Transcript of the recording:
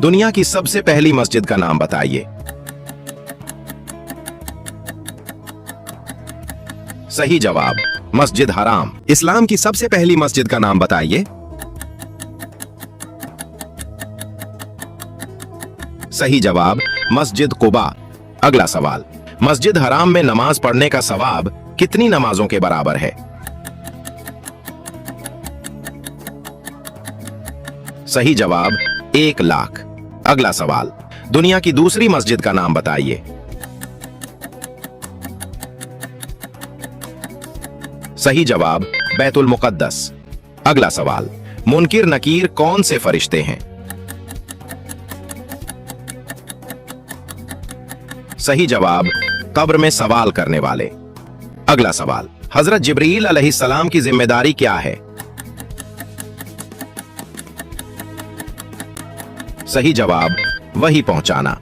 दुनिया की सबसे पहली मस्जिद का नाम बताइए। सही जवाब, मस्जिद हराम। इस्लाम की सबसे पहली मस्जिद का नाम बताइए। सही जवाब, मस्जिद कुबा। अगला सवाल, मस्जिद हराम में नमाज पढ़ने का सवाब कितनी नमाजों के बराबर है? सही जवाब, 1 लाख। अगला सवाल, दुनिया की दूसरी मस्जिद का नाम बताइए। सही जवाब, बैतुल मुकद्दस। अगला सवाल, मुनकिर नकीर कौन से फरिश्ते हैं? सही जवाब, कब्र में सवाल करने वाले। अगला सवाल, हजरत जिब्रील अलैहिस्सलाम की जिम्मेदारी क्या है? सही जवाब, वही पहुंचाना।